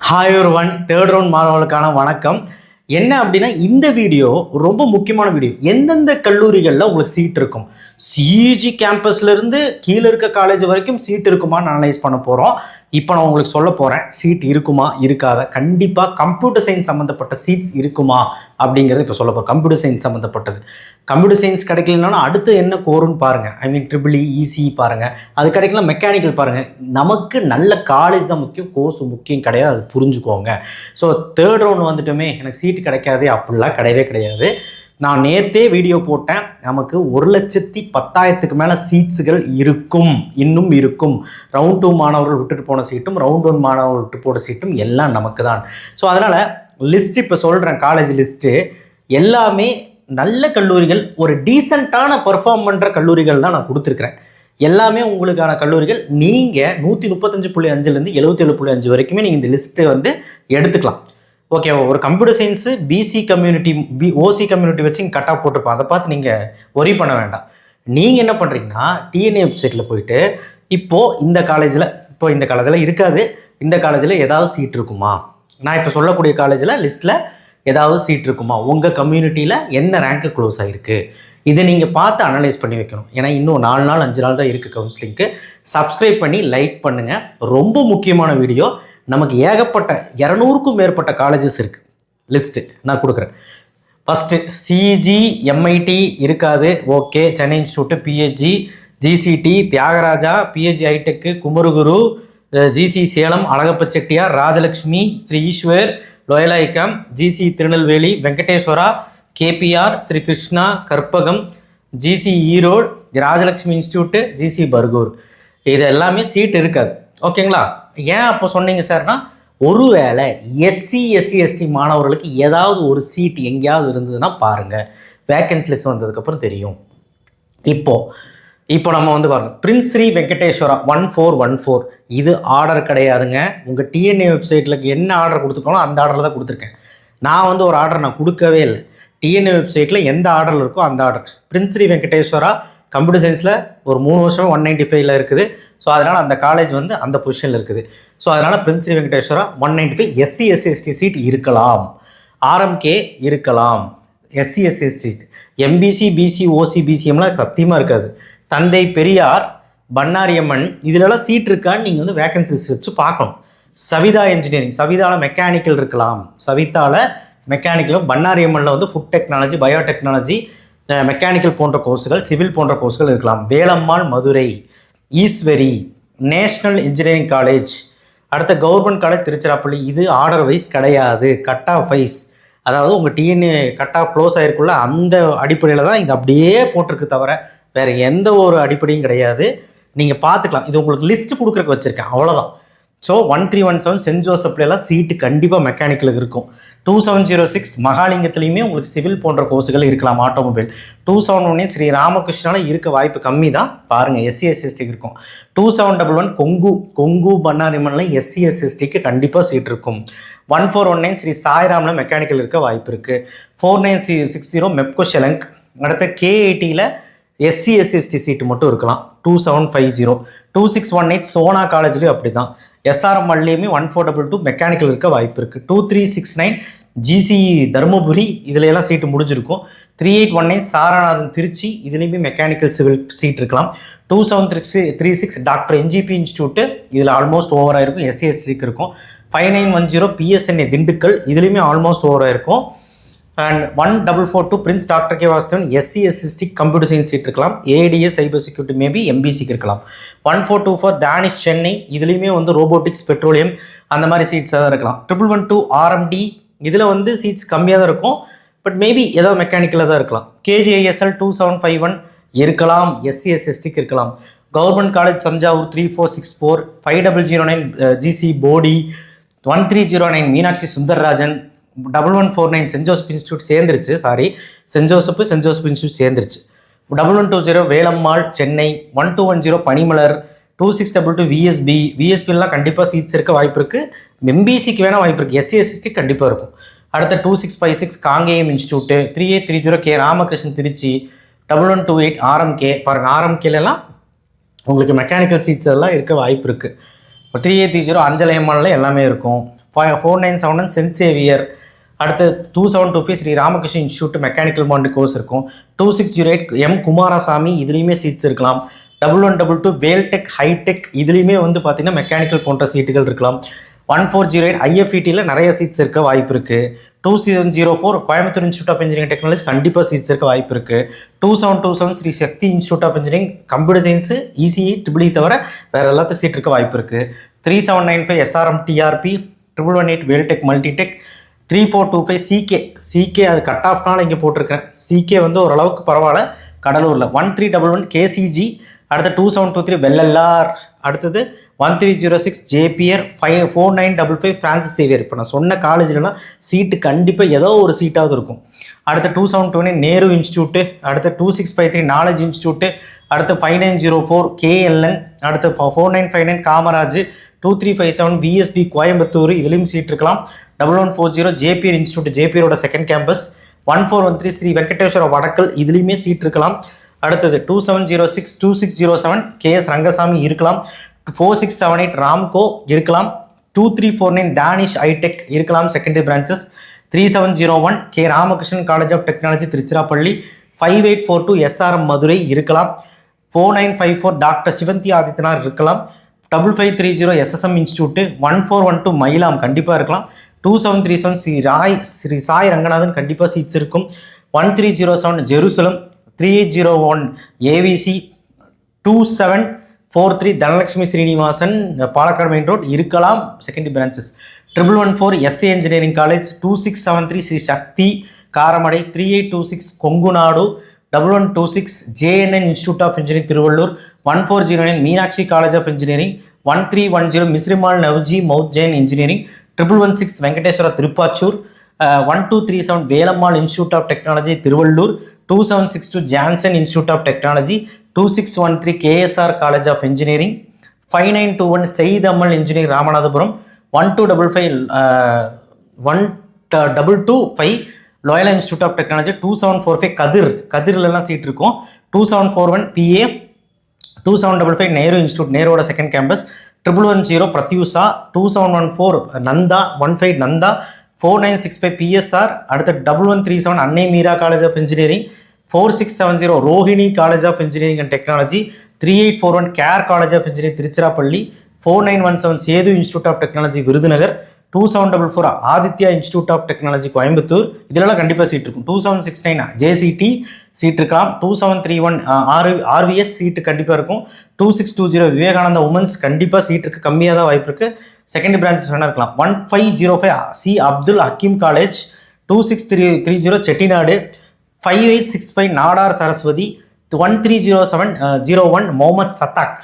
Hi ஒருவன் third round மாணவர்களுக்கான வணக்கம். என்ன அப்படின்னா இந்த வீடியோ ரொம்ப முக்கியமான வீடியோ. எந்தெந்த கல்லூரிகளில் உங்களுக்கு சீட் இருக்கும், சிஜி கேம்பஸ்லேருந்து கீழே இருக்க காலேஜ் வரைக்கும் சீட் இருக்குமான்னு அனலைஸ் பண்ண போகிறோம். இப்போ நான் உங்களுக்கு சொல்ல போகிறேன் சீட் இருக்குமா இருக்காத. கண்டிப்பாக கம்ப்யூட்டர் சயின்ஸ் சம்மந்தப்பட்ட சீட்ஸ் இருக்குமா அப்படிங்கிறது இப்போ சொல்ல போகிறோம். கம்ப்யூட்டர் சயின்ஸ் சம்மந்தப்பட்டது. கம்ப்யூட்டர் சயின்ஸ் கிடைக்கலனாலும் அடுத்து என்ன கோருன்னு பாருங்கள். ஐ மீன் ட்ரிபிள் இசி பாருங்கள், அது கிடைக்கலாம். மெக்கானிக்கல் பாருங்கள். நமக்கு நல்ல காலேஜ் தான் முக்கியம், கோர்ஸ் முக்கியம் கிடையாது, அது புரிஞ்சுக்கோங்க. ஸோ தேர்ட் ரவுண்ட் வந்துட்டுமே எனக்கு சீட் கிடைக்காது அப்படிலாம் கிடையவே கிடையாது. நான் நேற்றே வீடியோ போட்டேன், நமக்கு 1,10,000க்கு மேலே சீட்ஸுகள் இருக்கும், இன்னும் இருக்கும். ரவுண்ட் 2 மாணவர்கள் விட்டுட்டு போன சீட்டும் ரவுண்ட் 1 மாணவர்கள் விட்டு போன சீட்டும் எல்லாம் நமக்கு தான். ஸோ அதனால் லிஸ்ட்டு இப்போ சொல்கிறேன், காலேஜ் லிஸ்ட்டு எல்லாமே நல்ல கல்லூரிகள், ஒரு டீசெண்டான பர்ஃபார்ம் பண்ணுற கல்லூரிகள் தான் நான் கொடுத்துருக்குறேன். எல்லாமே உங்களுக்கான கல்லூரிகள். நீங்கள் 135.5லேருந்து 77.5 வரைக்குமே நீங்கள் இந்த லிஸ்ட்டு வந்து எடுத்துக்கலாம். ஓகே, ஒரு கம்ப்யூட்டர் சயின்ஸு பிசி கம்யூனிட்டி ஓசி கம்யூனிட்டி வச்சு இங்கே கட் ஆஃப் போட்டிருப்போம். அதை பார்த்து நீங்கள் ஒரி பண்ண வேண்டாம். நீங்கள் என்ன பண்ணுறீங்கன்னா டிஎன்ஏ வெப்சைட்டில் போயிட்டு இப்போது இந்த காலேஜில் இருக்காது, இந்த காலேஜில் ஏதாவது சீட் இருக்குமா, நான் இப்போ சொல்லக்கூடிய காலேஜில் லிஸ்ட்டில் ஏதாவது சீட் இருக்குமா, உங்கள் கம்யூனிட்டியில் என்ன ரேங்க்கு க்ளோஸ் ஆகிருக்கு, இதை நீங்கள் பார்த்து அனலைஸ் பண்ணி வைக்கணும். ஏன்னா இன்னும் 4 நாள் 5 நாள் தான் இருக்குது கவுன்சிலிங்க்கு. சப்ஸ்கிரைப் பண்ணி லைக் பண்ணுங்கள். ரொம்ப முக்கியமான வீடியோ. நமக்கு ஏகப்பட்ட 200க்கும் மேற்பட்ட காலேஜஸ் இருக்குது, லிஸ்ட்டு நான் கொடுக்குறேன். ஃபஸ்ட்டு சிஜி எம்ஐடி இருக்காது, okay. Chennai institute, PSG, GCT, Thiagaraja, PSG hitech, Kumaraguru, GC Salem, Alagappa Chettiar, Rajalakshmi, Sri Eswar, Loyola ICAM, GC Tirunelveli, Venkateswara, KPR, Sri Krishna, Karpagam, GC Erode, Rajalakshmi institute, GC Bargur, இது எல்லாமே சீட் இருக்காது. ஓகேங்களா? ஏன் அப்போ சொன்னீங்க சார்னா, ஒருவேளை எஸ்சி/எஸ்டி மாணவர்களுக்கு ஏதாவது ஒரு சீட் எங்கேயாவது இருந்ததுன்னா பாருங்கள், வேக்கன்சி லிஸ்ட் வந்ததுக்கப்புறம் தெரியும். இப்போ நம்ம வந்து பாருங்கள், பிரின்ஸ் ஸ்ரீ வெங்கடேஸ்வரா 1414, இது ஆர்டர் கிடையாதுங்க. உங்கள் டிஎன்ஏ வெப்சைட்டில் என்ன ஆர்டர் கொடுத்துருக்கோம் அந்த ஆர்டரில் தான் கொடுத்துருக்கேன். நான் வந்து ஒரு ஆர்டர் நான் கொடுக்கவே இல்லை. டிஎன்ஏ வெப்சைட்டில் எந்த ஆர்டரில் இருக்கோ அந்த order. Prince Sri Venkateswara computer சயின்ஸில் ஒரு 3 வருஷம் 195ல் இருக்குது. ஸோ அதனால் அந்த காலேஜ் வந்து அந்த பொசிஷனில் இருக்குது. ஸோ அதனால் பிரின்ஸ் ஸ்ரீ வெங்கடேஸ்வரா 195. எஸ்சி/எஸ்டி சீட் இருக்கலாம், ஆர்எம்கே இருக்கலாம், எஸ்சி/எஸ்டி சீட். எம்பிசி, பிசி, ஓசி, பிசிஎம்லாம் சத்தியமாக இருக்காது. தந்தை பெரியார், பன்னாரியம்மன், இதிலெல்லாம் சீட் இருக்கான்னு நீங்கள் வந்து வேக்கன்சிஸ் வச்சு பார்க்கணும். சவிதா இன்ஜினியரிங், சவிதாவில் மெக்கானிக்கல் இருக்கலாம், சவிதாவில் மெக்கானிக்கலும், பன்னாரியம்மனில் வந்து ஃபுட் டெக்னாலஜி, பயோடெக்னாலஜி, மெக்கானிக்கல் போன்ற கோர்ஸுகள், சிவில் போன்ற கோர்ஸுகள் இருக்கலாம். Velammal Madurai, Eswari, national engineering college, அடுத்த கவர்மெண்ட் காலேஜ் திருச்சிராப்பள்ளி. இது ஆர்டர் வைஸ் கிடையாது, கட் ஆஃப் வைஸ். அதாவது உங்கள் டிஎன்ஏ கட் ஆஃப் க்ளோஸ் ஆகிருக்குள்ள அந்த அடிப்படையில் தான் இது அப்படியே போட்டிருக்கு, தவிர வேறு எந்த ஒரு அடிப்படையும் கிடையாது. நீங்கள் பார்த்துக்கலாம். இது உங்களுக்கு லிஸ்ட்டு கொடுக்குறக்கு வச்சுருக்கேன், அவ்வளோதான். ஸோ 1317 சென்ட் ஜோசப்லாம் சீட்டு கண்டிப்பாக மெக்கானிக்கலுக்கு இருக்கும். 2706 மகாலிங்கத்துலேயுமே உங்களுக்கு சிவில் போன்ற கோர்ஸுகள் இருக்கலாம், ஆட்டோமொபைல். 271 ஸ்ரீ ராமகிருஷ்ணாவில் இருக்க வாய்ப்பு கம்மி தான், பாருங்கள். எஸ்சி/எஸ்டிக்கு இருக்கும். 2711 கொங்கு பன்னாரிமனில் எஸ்சி/எஸ்டிக்கு கண்டிப்பாக சீட் இருக்கும். 1419 ஸ்ரீ சாய்ராமில் மெக்கானிக்கல் இருக்க வாய்ப்பு இருக்குது. 4960 மெப்கோ ஷெலங்க். அடுத்த K80யில் எஸ்சி/எஸ்டி சீட்டு மட்டும் இருக்கலாம். 2750 2618 சோனா காலேஜ்லேயும் அப்படி தான். எஸ்ஆர்எம்எல்லையுமே 1422 மெக்கானிக்கல் இருக்க வாய்ப்பு இருக்குது. 2369 ஜிசி தருமபுரி, இதுலையெல்லாம் சீட்டு முடிஞ்சிருக்கும். 3819 சாரநாதன் திருச்சி, இதுலேயுமே மெக்கானிக்கல் சிவில் சீட் இருக்கலாம். 2736 டாக்டர் என்ஜிபி இன்ஸ்டியூட்டு, இதில் ஆல்மோஸ்ட் ஓவராக இருக்கும், எஸ்சி/எஸ்டிக்கு இருக்கும். 5910 பிஎஸ்என்ஏ திண்டுக்கல், இதுலேயுமே ஆல்மோஸ்ட் ஓவராக இருக்கும். And 1442 prince doctor K Vasudevan SC ST computer science seat இருக்கலாம். ஏடிஎஸ் சைபர் செக்யூரிட்டி மேபி எம்பிசிக்கு இருக்கலாம். 1424 தானிஷ் சென்னை, இதுலேயுமே வந்து ரோபோட்டிக்ஸ், பெட்ரோலியம் அந்த மாதிரி சீட்ஸ் தான் இருக்கலாம். 1112 ஆர்எம்டி, இதில் வந்து சீட்ஸ் கம்மியாக தான் இருக்கும், பட் மேபி ஏதாவது மெக்கானிக்கலாக தான் இருக்கலாம். KGISL 2751 இருக்கலாம், எஸ்சி/எஸ்டிக்கு இருக்கலாம். Government college Thanjavur 3464, 5009 GC Bodi, 1309 Meenakshi Sundararajan, 1149 saint Joseph institute சேர்ந்துருச்சு, சென்ட் ஜோசப் இன்ஸ்டியூட் சேர்ந்துருச்சு. 1120 வேலம்மாள் சென்னை, 1210 பனிமலர், 2622 விஎஸ்பிலாம் கண்டிப்பாக சீட்ஸ் இருக்க வாய்ப்பு இருக்குது. எம்பிசிக்கு வேணால் வாய்ப்பு இருக்குது, எஸ்சி/எஸ்டி கண்டிப்பாக இருக்கும். அடுத்த 2656 Kangeyam institute, 3830 K Ramakrishnan Trichy, 1128 RMK. பாருங்கள், ஆர்எம்கேலாம் உங்களுக்கு மெக்கானிக்கல் சீட்ஸ் எல்லாம் இருக்க வாய்ப்பு இருக்குது. 3830 அஞ்சல் எம்எல்ல எல்லாமே இருக்கும். 4971 சென்ட் சேவியர். அடுத்து 2725 ஸ்ரீ ராமகிருஷ்ண இன்ஸ்டியூட் மெக்கானிக்கல் மாண்டி கோர்ஸ் இருக்கும். 2608 எம் குமாரசாமி, இதுலேயுமே சீட்ஸ் இருக்கலாம். 1122 வேல்டெக் ஹைடெக், இதுலேயுமே வந்து பார்த்தீங்கன்னா மெக்கானிக்கல் போன்ற சீட்டுகள் இருக்கலாம். 1408 ஐஎஃப்இடியில் நிறைய சீட்ஸ் இருக்க வாய்ப்பு இருக்குது. 2704 Coimbatore institute of engineering technology கண்டிப்பாக சீட்ஸ் இருக்க வாய்ப்பு இருக்குது. 2727 Sri Sakthi institute of engineering computer science ECE triple தவிர வேறு எல்லாத்துக்கும் சீட் இருக்க வாய்ப்பு இருக்குது. 3795 SRM TRP, 1118 Veltech multitech, 3425 CK அது கட் ஆஃப்னால இங்கே போட்டிருக்கேன். சிகே வந்து ஓரளவுக்கு பரவாயில்ல கடலூரில். 1311 கேசிஜி, அடுத்து 2723 வெள்ளல்லார், அடுத்தது 1306 ஜேபிஆர், 4955 ஃப்ரான்சிஸ் சேவியர். இப்போ நான் சொன்ன காலேஜ்லாம் சீட்டு கண்டிப்பாக ஏதோ ஒரு சீட்டாவது இருக்கும். அடுத்து 2720 நேரு இன்ஸ்டியூட்டு, அடுத்து 2653 நாலேஜ் இன்ஸ்டியூட்டு, அடுத்து 5904 கேஎல்என், அடுத்து 4959 காமராஜ், 2357 விஎஸ்பி கோயம்புத்தூர், இதுலேயும் சீட் இருக்கலாம். 1140 ஜேபிஆர் இன்ஸ்டியூட், ஜேபிஆரோட செகண்ட் கேம்பஸ். 1413 ஸ்ரீ வெங்கடேஸ்வர வடக்கல், இதுலேயுமே சீட் இருக்கலாம். அடுத்தது 2706 2607 கேஎஸ் ரங்கசாமி இருக்கலாம். 4678 ராம்கோ இருக்கலாம். 2349 தானிஷ் ஐடெக் இருக்கலாம் secondary branches. 3701 K Ramakrishnan college of technology Tiruchirappalli. 5842 SRM Madurai இருக்கலாம். 4954 டாக்டர் சிவந்தி ஆதித்யநாத் இருக்கலாம். 5530 எஸ்எஸ்எம் இன்ஸ்டியூட்டு. 1412 மயிலாம் கண்டிப்பாக இருக்கலாம். 2737 ஸ்ரீ சாய் ரங்கநாதன் கண்டிப்பாக சீட்ஸ் இருக்கும். 1307 Jerusalem. 3801 AVC. 2743 Dhanalakshmi Srinivasan Palakkad main road இருக்கலாம் secondary branches. 1114 SA engineering college. 2673 Sri Sakthi Karamadai. 3826 Kongunadu. 1126 JNN institute of engineering Tiruvallur. 1409 Meenakshi college of engineering. 1310 Misrimal Navajee Munoth Jain engineering. 1116 Venkateswara Thiruppachur. 1237 Velammal institute of technology Tiruvallur. 2762 Jansons institute of technology. 2613 KSR college of engineering. 5921 Syedammal engineering Ramanathapuram. 1225 Loyola institute of technology. 2745 கதிர்லாம் seat இருக்கும். 2741 PA. 2755 Nehru institute, நேரோட second campus. 1110 Prathyusha. 2714 Nandha. 15 Nandha. 4965 PSR. அடுத்து 1137 Annai Meera college of engineering. 4670 Rohini college of engineering and technology. 3841 CARE college of engineering Tiruchirappalli. 4917 Sethu institute of technology Virudhunagar. 2744 Aditya institute of technology Coimbatore, இதெல்லாம் கண்டிப்பாக seat இருக்கும். 2769 JCD seat இருக்கலாம். 2731 RVS சீட்டு கண்டிப்பாக இருக்கும். 2620 விவேகானந்தா உமன்ஸ் கண்டிப்பாக சீட் இருக்குது, கம்மியாக தான் வாய்ப்பு இருக்குது. செகண்டரி பிரான்ச்சஸ் வேணா இருக்கலாம். 1505 சி அப்துல் ஹக்கீம் காலேஜ். 2630 செட்டிநாடு. 5865 நாடார் சரஸ்வதி. 130701 முகமது சத்தாக்.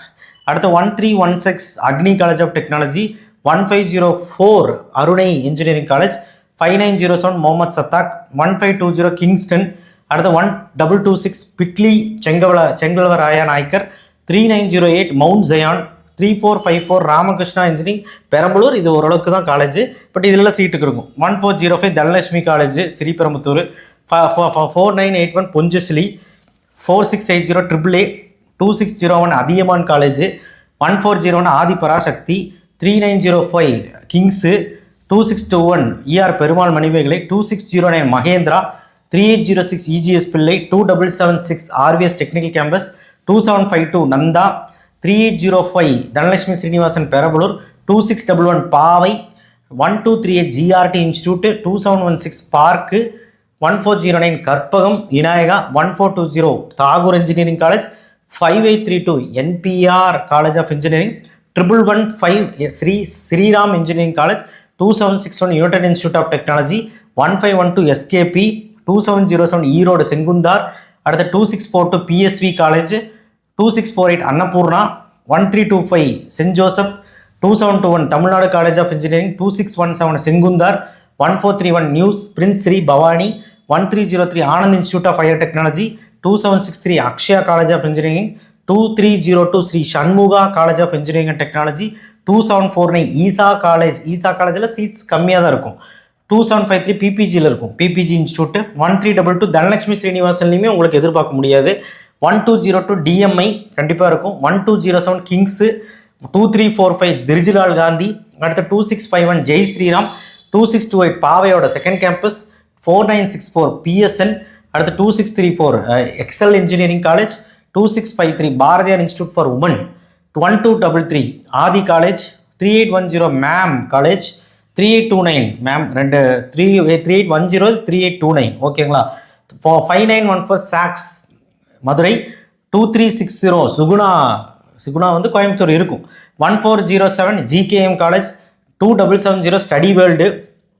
அடுத்து 1316 Agni college of technology. 1504 Arunai engineering college. 5907 Mohamed Sathak. 1520 Kingston. அடுத்து 1226 PT Lee Chengalvaraya Naicker. 3908 mount Zion. 3454 Ramakrishna engineering Perambalur, இது ஓரளவுக்கு தான் காலேஜ், பட் இதெல்லாம் சீட்டுக்கு இருக்கும். 1405 Dhanalakshmi college Sriperumbudur. 4981 Ponjesly. 4680 AAA. 2601 Adhiyamaan college. 1401 Adhi Parasakthi. 3905 Kings. 2621 ER Perumal Manimekalai. 2609 Mahendra. 3806 EGS Pillai. 2776 RVS technical campus. 2752 Nandha. 3805 Dhanalakshmi Srinivasan Perambalur. 2611 Paavai. 1238 GRT institute. 2716 Park. 1409 Karpagam Vinayaka. 1420 Tagore engineering college. 5832 NPR college of engineering. 1115 Sriram engineering college. 2761 united institute of technology. 1512 SKP. 2707 Erode Sengunthar. அடுத்த 2642 PSV college. 2648 Annapoorna. 1325 saint Joseph. 2721 Tamilnadu college of engineering. 2617 Sengunthar. 1431 new prince Shri Bhavani. 1303 Anand institute of higher technology. 2763 Akshaya college of engineering. 2302 Sri Shanmugha college of engineering and technology. 2749 Easa காலேஜில் seats கம்மியாக தான் இருக்கும். 2753 பிபிஜியில் இருக்கும், PPG institute. 1322 Dhanalakshmi ஸ்ரீனிவாசன்லையுமே உங்களுக்கு எதிர்பார்க்க முடியாது. 1202 DMI கண்டிப்பாக இருக்கும். 1207 கிங்ஸு. 2345 திரிஜிலால் காந்தி. அடுத்து 2651 ஜெய் ஸ்ரீராம், 2628 பாவையோட செகண்ட் கேம்பஸ், 4964 பிஎஸ்என், அடுத்து 2634 Excel engineering college, 2653 Bharathiyar institute for women, 1233 Adhi college, 3810 MAM college, 3829 MAM 3810 3829 ஓகேங்களா. 5914 சாக்ஸ் மதுரை, 2360 சுகுணா வந்து கோயம்புத்தூர் இருக்கும், 1407 GKM college, 2770 study world,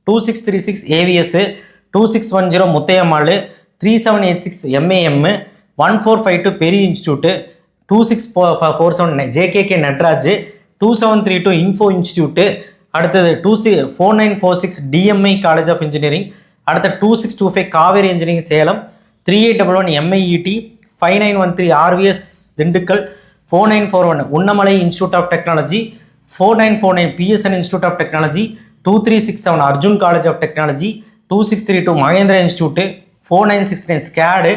2636 AVS, 2610 Muthayammal, 3786 MAM, 1452 பெரிய institute, 2647 JKK Natraj, 2732 info institute, அடுத்தது 4946 டிஎம்ஐ காலேஜ் ஆஃப் இன்ஜினியரிங், அடுத்த 2625 Kaveri engineering Salem, 3811 MIET, 5913 RVS Dindigul, 4941 Unnamalai institute of technology, 4949 PSN institute of technology, 2367 Arjun college of technology, 2632 Mahendra institute, 4969 SCAD,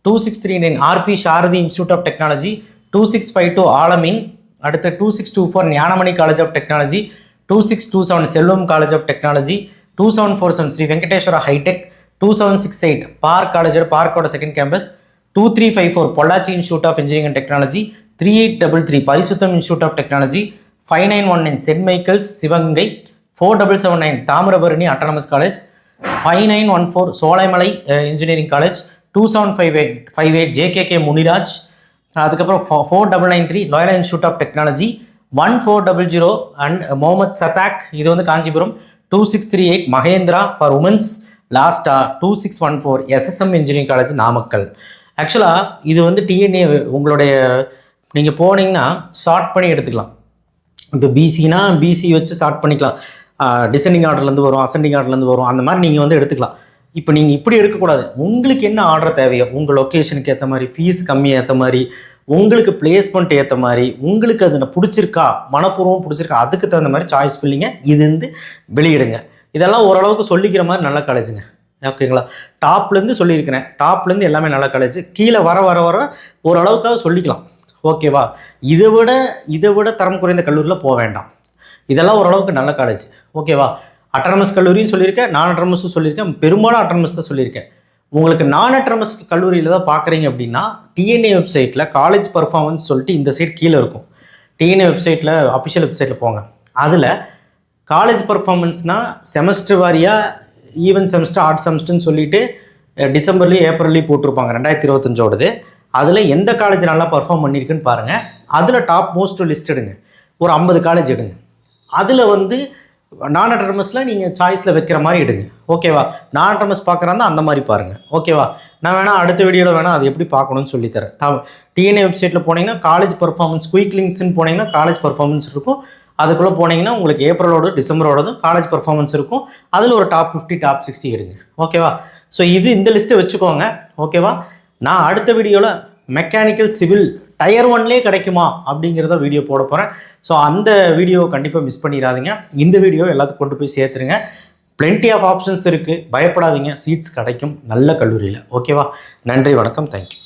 2639 RP Sarathy institute of technology, 2652 Alameen, அடுத்து 2624 Gnanamani college of technology, 2627 Selvam college of technology, 2747 Sri Venkateswara hitech, 2768 park college பார்க்கோட second campus, 2354 Pollachi institute of engineering and technology, 3833 Parisutham institute of technology, 5919 saint Michael's Sivaganga, 4779 Thamirabarani autonomous college, 5914 Solaimalai engineering college, 2758 JKK Muniraj, அதுக்கப்புறம் 4993 Loyola institute of technology, 1400 and Mohamed Sathak இது வந்து Kanchipuram, 2638 Mahindra for women's, லாஸ்டா 2614 SSM engineering college Namakkal. ஆக்சுவலாக இது வந்து DNA உங்களுடைய நீங்கள் போனீங்கன்னா ஷார்ட் பண்ணி எடுத்துக்கலாம். இப்போ பிசினா பிசி வச்சு ஷார்ட் பண்ணிக்கலாம், டிசெண்டிங் ஆர்டர்லேருந்து வரும், அசெண்டிங் ஆர்டர்லேருந்து வரும், அந்த மாதிரி நீங்கள் வந்து எடுத்துக்கலாம். இப்போ நீங்கள் இப்படி எடுக்கக்கூடாது. உங்களுக்கு என்ன ஆர்டர் தேவையோ உங்கள் லொக்கேஷனுக்கு ஏற்ற மாதிரி, ஃபீஸ் கம்மியாக ஏற்ற மாதிரி, உங்களுக்கு பிளேஸ்மெண்ட் ஏற்ற மாதிரி, உங்களுக்கு அது பிடிச்சிருக்கா, மனப்பூர்வம் பிடிச்சிருக்கா, அதுக்கு தகுந்த மாதிரி சாய்ஸ் பில்லிங்க இது வந்து வெளியிடுங்க. இதெல்லாம் ஓரளவுக்கு சொல்லிக்கிற மாதிரி நல்ல காலேஜுங்க, ஓகேங்களா. டாப்லேருந்து சொல்லியிருக்கிறேன், டாப்லேருந்து எல்லாமே நல்ல காலேஜ், கீழே வர வர வர ஓரளவுக்காக சொல்லிக்கலாம், ஓகேவா. இதை விட தரம் குறைந்த கல்லூரியில் போக வேண்டாம். இதெல்லாம் ஓரளவுக்கு நல்ல காலேஜ், ஓகேவா. அட்டானமஸ் கல்லூரியும் சொல்லியிருக்கேன், நான் அட்டானமஸும் சொல்லியிருக்கேன், பெரும்பாலும் அட்டானமஸ் தான் சொல்லியிருக்கேன். உங்களுக்கு நான் அட்டானமஸ் கல்லூரியில் தான் பார்க்குறீங்க அப்படின்னா டிஎன்ஏ வெப்சைட்டில் காலேஜ் பர்ஃபார்மன்ஸ் சொல்லிட்டு இந்த சைட் கீழே இருக்கும். டிஎன்ஏ வெப்சைட்டில் அஃபிஷியல் வெப்சைட்டில் போங்க, அதில் காலேஜ் பர்ஃபார்மன்ஸ்னால் செமஸ்டர் வாரியாக ஈவன் செமஸ்டர் ஆர்ட் செமஸ்டர்னு சொல்லிட்டு டிசம்பர்லேயும் ஏப்ரல்லையும் போட்டிருப்பாங்க 2025ஓடது. அதில் எந்த காலேஜ் நல்லா பர்ஃபார்ம் பண்ணியிருக்குன்னு பாருங்கள். அதில் டாப் மோஸ்ட் லிஸ்ட் எடுங்க, ஒரு 50 காலேஜ் எடுங்க. அதில் வந்து நான் அட்டானமஸில் நீங்கள் சாய்ஸில் வைக்கிற மாதிரி எடுங்க, ஓகேவா. நான் அட்டானமஸ் பார்க்குறாங்க அந்த மாதிரி பாருங்கள், ஓகேவா. நான் வேணால் அடுத்த வீடியோவில் வேணால் அது எப்படி பார்க்கணும்னு சொல்லித்தரேன். டிஎன்ஏ வெப்சைட்டில் போனீங்கன்னா காலேஜ் பர்ஃபார்மன்ஸ் குயிக் லிங்க்ஸ்ன்னு போனீங்கன்னா காலேஜ் பர்ஃபார்மன்ஸ் இருக்கும். அதுக்குள்ளே போனீங்கன்னா உங்களுக்கு ஏப்ரலோட டிசம்பரோடதும் காலேஜ் பர்ஃபார்மன்ஸ் இருக்கும். அதில் ஒரு டாப் 50 டாப் 60 எடுங்க, ஓகேவா. ஸோ இந்த லிஸ்ட்டை வச்சுக்கோங்க, ஓகேவா. நான் அடுத்த வீடியோவில் மெக்கானிக்கல் சிவில் டயர் 1லே கிடைக்குமா அப்படிங்கிறத வீடியோ போட போகிறேன். ஸோ அந்த வீடியோவை கண்டிப்பாக மிஸ் பண்ணிடாதீங்க. இந்த வீடியோ எல்லாத்துக்கும் கொண்டு போய் சேர்த்துருங்க. பிளென்டி ஆஃப் ஆப்ஷன்ஸ் இருக்குது, பயப்படாதீங்க, சீட்ஸ் கிடைக்கும் நல்ல கல்லூரியில், ஓகேவா. நன்றி, வணக்கம், தேங்க்யூ.